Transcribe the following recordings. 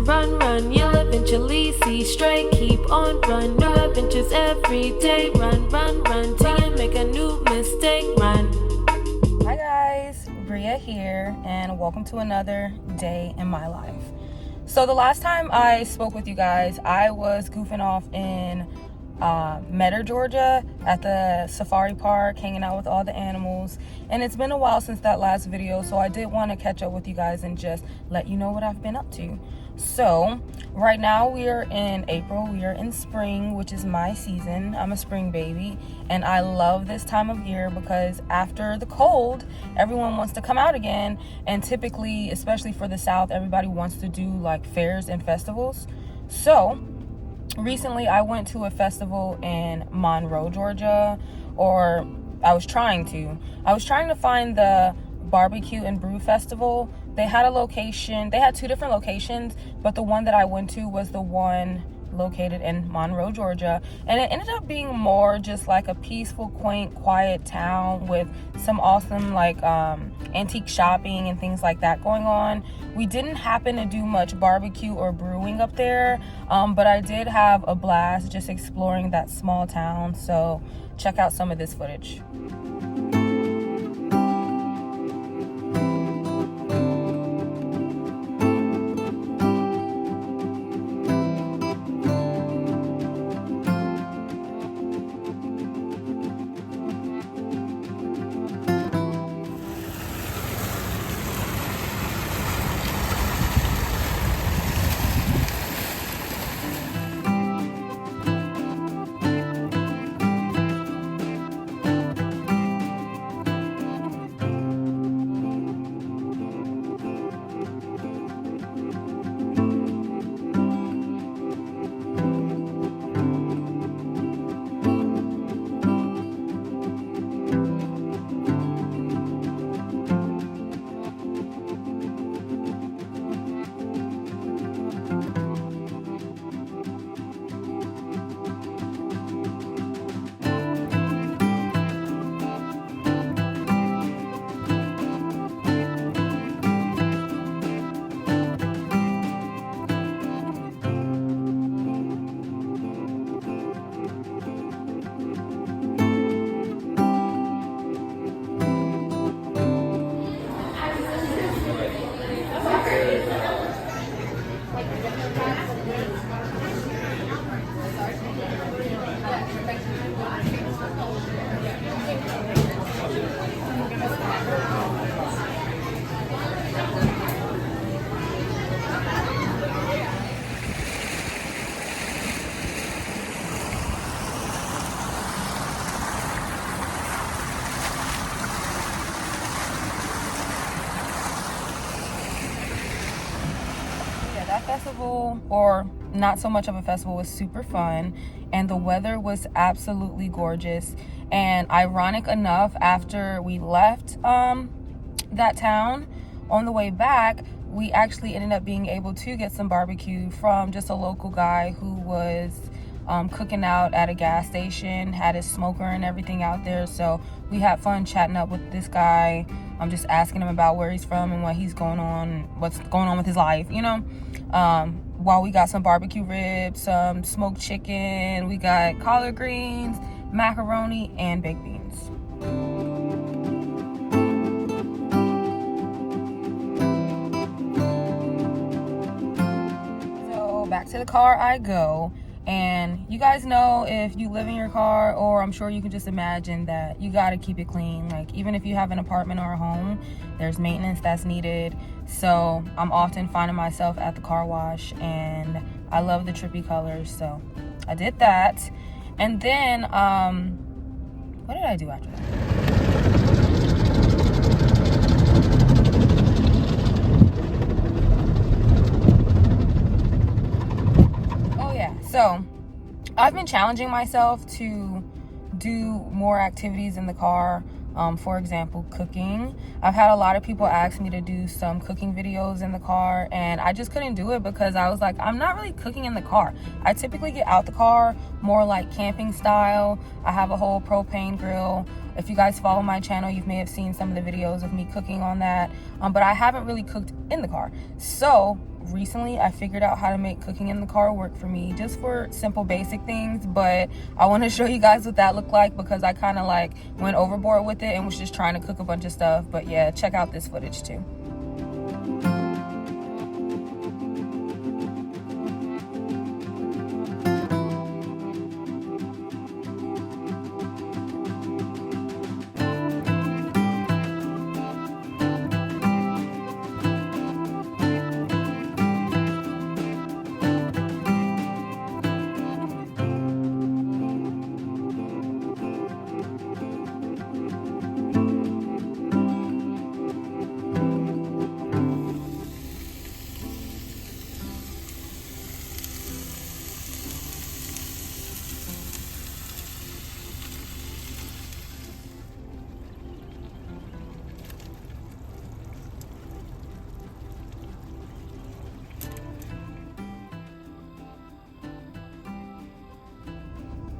run, run. You'll eventually see straight. Keep on run. New adventures every day. Run, run, run till you make a new mistake. Run. Hi guys, Bria here, and welcome to another day in my life. So the last time I spoke with you guys, I was goofing off in Metter, Georgia at the safari park, hanging out with all the animals, and it's been a while since that last video, so I did want to catch up with you guys and just let you know what I've been up to. So right now we are in April, we are in spring, which is my season. I'm a spring baby, and I love this time of year because after the cold, everyone wants to come out again, and typically, especially for the South, everybody wants to do like fairs and festivals. So recently I went to a festival in Monroe, Georgia, or I was trying to find the barbecue and brew festival. They had two different locations, but the one that I went to was the one located in Monroe, Georgia, and it ended up being more just like a peaceful, quaint, quiet town with some awesome like antique shopping and things like that going on. We didn't happen to do much barbecue or brewing up there, but I did have a blast just exploring that small town, so check out some of this footage. Festival, or not so much of a festival, was super fun, and the weather was absolutely gorgeous. And ironic enough, after we left that town, on the way back, we actually ended up being able to get some barbecue from just a local guy who was cooking out at a gas station, had his smoker and everything out there. So we had fun chatting up with this guy. I'm just asking him about where he's from and what's going on with his life, you know. While we got some barbecue ribs, some smoked chicken, we got collard greens, macaroni, and baked beans. So back to the car I go. And you guys know, if you live in your car, or I'm sure you can just imagine that you got to keep it clean. Like, even if you have an apartment or a home, there's maintenance that's needed. So I'm often finding myself at the car wash, and I love the trippy colors, so I did that. And then what did I do after that? So I've been challenging myself to do more activities in the car. For example, cooking. I've had a lot of people ask me to do some cooking videos in the car, and I just couldn't do it because I was like, I'm not really cooking in the car. I typically get out the car more like camping style. I have a whole propane grill. If you guys follow my channel, you may have seen some of the videos of me cooking on that, but I haven't really cooked in the car. So recently I figured out how to make cooking in the car work for me, just for simple basic things. But I want to show you guys what that looked like, because I kind of like went overboard with it and was just trying to cook a bunch of stuff. But yeah, check out this footage too.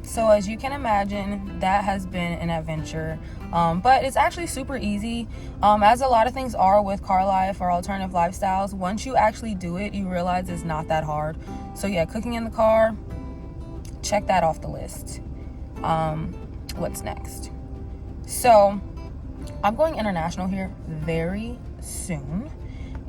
So as you can imagine, that has been an adventure, but it's actually super easy, as a lot of things are with car life or alternative lifestyles. Once you actually do it, you realize it's not that hard. So yeah, cooking in the car, check that off the list. What's next? So I'm going international here very soon,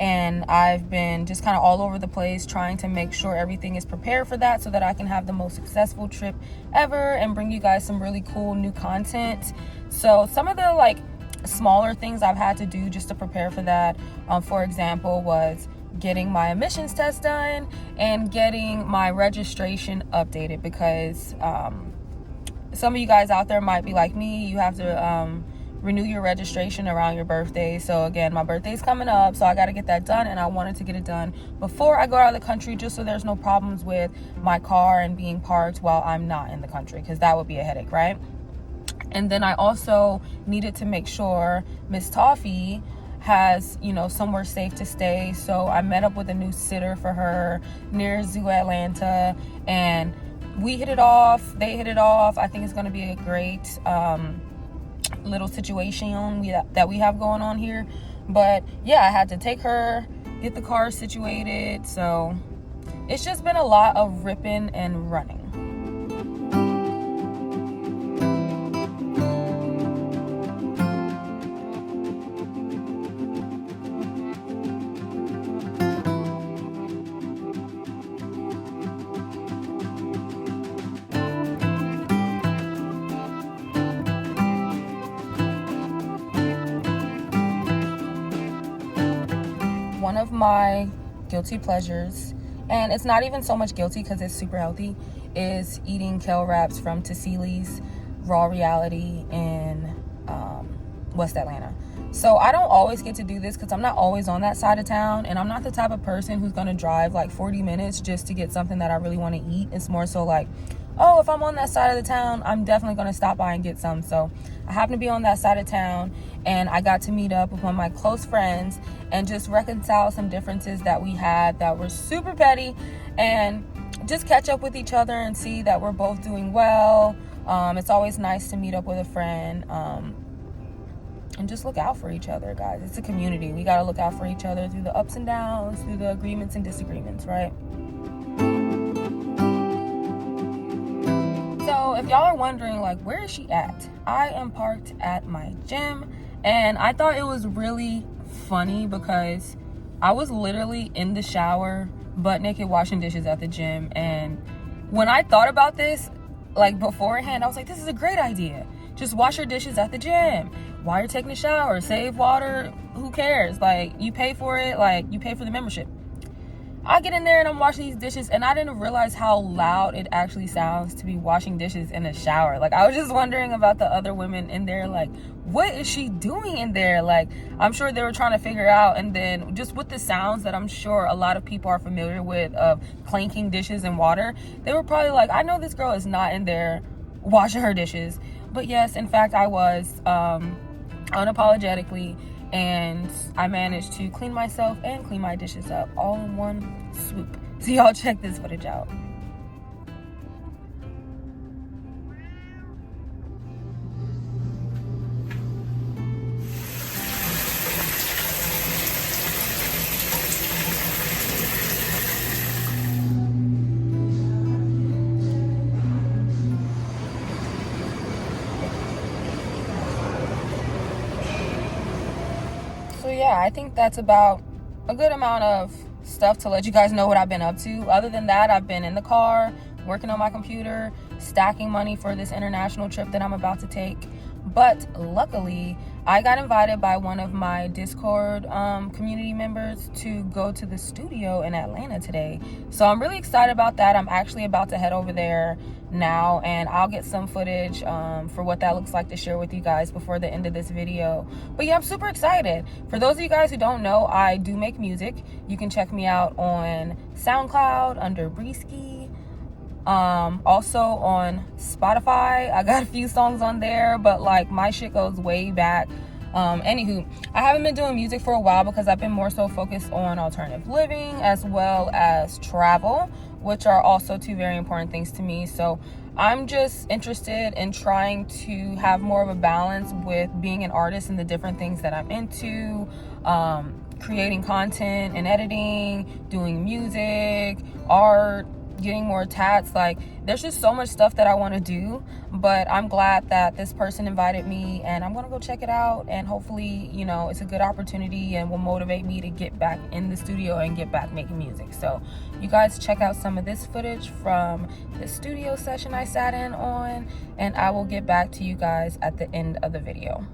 and I've been just kind of all over the place trying to make sure everything is prepared for that, so that I can have the most successful trip ever and bring you guys some really cool new content. So some of the like smaller things I've had to do just to prepare for that, for example, was getting my emissions test done and getting my registration updated, because some of you guys out there might be like me. You have to renew your registration around your birthday. So again, my birthday's coming up, so I got to get that done, and I wanted to get it done before I go out of the country, just so there's no problems with my car and being parked while I'm not in the country, because that would be a headache, right? And then I also needed to make sure Miss Toffee has, you know, somewhere safe to stay. So I met up with a new sitter for her near Zoo Atlanta, and we hit it off. They hit it off. I think it's going to be a great little situation that we have going on here. But yeah, I had to take her, get the car situated. So it's just been a lot of ripping and running. One of my guilty pleasures, and it's not even so much guilty because it's super healthy, is eating kale wraps from Tassili's Raw Reality in West Atlanta. So I don't always get to do this because I'm not always on that side of town, and I'm not the type of person who's going to drive like 40 minutes just to get something that I really want to eat. It's more so like, oh, if I'm on that side of the town, I'm definitely going to stop by and get some. So I happen to be on that side of town, and I got to meet up with one of my close friends and just reconcile some differences that we had that were super petty, and just catch up with each other and see that we're both doing well. It's always nice to meet up with a friend, and just look out for each other, guys. It's a community. We got to look out for each other through the ups and downs, through the agreements and disagreements, right? So if y'all are wondering, like, where is she at? I am parked at my gym, and I thought it was really funny because I was literally in the shower, butt naked, washing dishes at the gym. And when I thought about this, like beforehand, I was like, this is a great idea. Just wash your dishes at the gym while you're taking a shower. Save water. Who cares? Like, you pay for it. Like, you pay for the membership. I get in there and I'm washing these dishes, and I didn't realize how loud it actually sounds to be washing dishes in a shower. Like, I was just wondering about the other women in there, like, what is she doing in there? Like, I'm sure they were trying to figure out. And then just with the sounds that I'm sure a lot of people are familiar with of clanking dishes and water, they were probably like, I know this girl is not in there washing her dishes. But yes, in fact, I was, unapologetically. And I managed to clean myself and clean my dishes up all in one swoop. So y'all check this footage out. yeah, I think that's about a good amount of stuff to let you guys know what I've been up to. Other than that, I've been in the car, working on my computer, stacking money for this international trip that I'm about to take. But luckily, I got invited by one of my Discord community members to go to the studio in Atlanta today. So I'm really excited about that. I'm actually about to head over there now, and I'll get some footage for what that looks like to share with you guys before the end of this video. But yeah, I'm super excited. For those of you guys who don't know, I do make music. You can check me out on SoundCloud under Bria-maine. Also on Spotify, I got a few songs on there, but like my shit goes way back. Anywho, I haven't been doing music for a while because I've been more so focused on alternative living as well as travel, which are also two very important things to me. So I'm just interested in trying to have more of a balance with being an artist and the different things that I'm into, creating content and editing, doing music, art, getting more tats. Like, there's just so much stuff that I want to do, but I'm glad that this person invited me, and I'm gonna go check it out, and hopefully, you know, it's a good opportunity and will motivate me to get back in the studio and get back making music. So you guys check out some of this footage from the studio session I sat in on, and I will get back to you guys at the end of the video.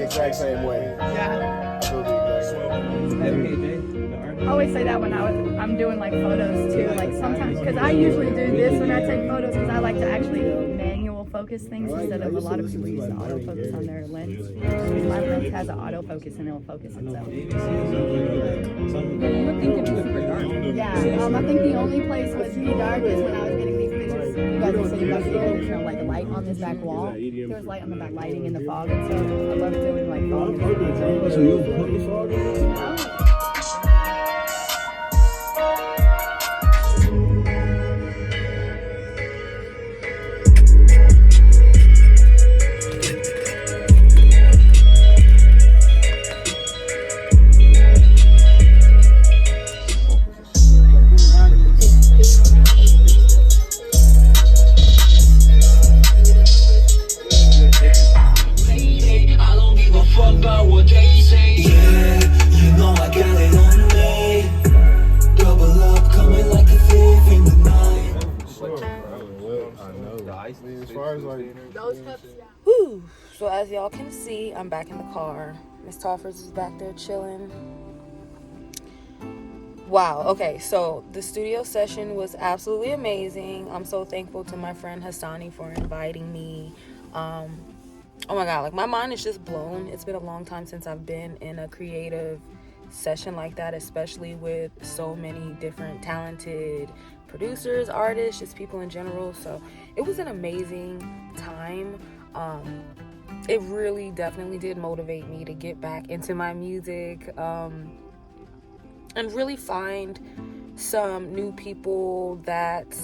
Exact same way. Yeah. I feel the exact same way. I always say that when I'm doing like photos too. Like sometimes, because I usually do this when I take photos, because I like to actually manual focus things instead of a lot of people use the autofocus on their lens. My lens has an autofocus and it'll focus itself. Yeah, you would think it'd be super dark. Yeah. I think the only place would be dark is when I was getting these pictures. You guys were saying about there's no like light on this back wall. There's light on the back lighting in the fog and stuff. I love doing like fog and stuff. So you'll put the fog in? Whew. So as y'all can see, I'm back in the car. Miss Toffers is back there chilling. Wow. Okay, so the studio session was absolutely amazing. I'm so thankful to my friend Hassani for inviting me. Oh my god, like my mind is just blown. It's been a long time since I've been in a creative session like that, especially with so many different talented producers, artists, just people in general. So it was an amazing time. It really definitely did motivate me to get back into my music, and really find some new people that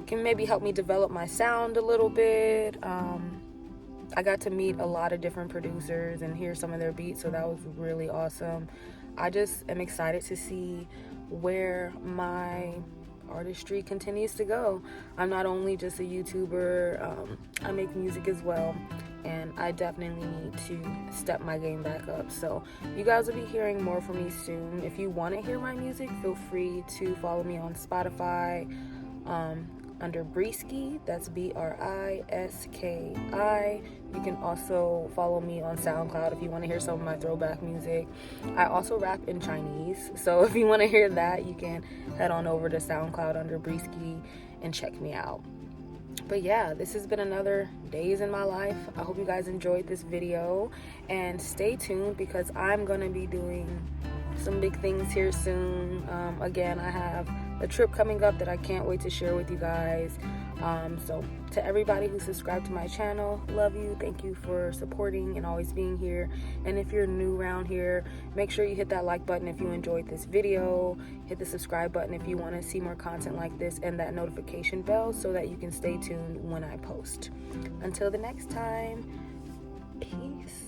can maybe help me develop my sound a little bit. I got to meet a lot of different producers and hear some of their beats, so that was really awesome. I just am excited to see where my artistry continues to go. I'm not only just a YouTuber, I make music as well, and I definitely need to step my game back up. So you guys will be hearing more from me soon. If you want to hear my music, feel free to follow me on Spotify under Bria-maine, that's Briski. You can also follow me on SoundCloud if you want to hear some of my throwback music. I also rap in Chinese, so if you want to hear that, you can head on over to SoundCloud under Bria-maine and check me out. But yeah, this has been another Days in My Life. I hope you guys enjoyed this video, and stay tuned because I'm gonna be doing some big things here soon. Again, I have a trip coming up that I can't wait to share with you guys. So to everybody who subscribed to my channel, love you. Thank you for supporting and always being here. And if you're new around here, make sure you hit that like button if you enjoyed this video. Hit the subscribe button if you want to see more content like this, and that notification bell so that you can stay tuned when I post. Until the next time, peace.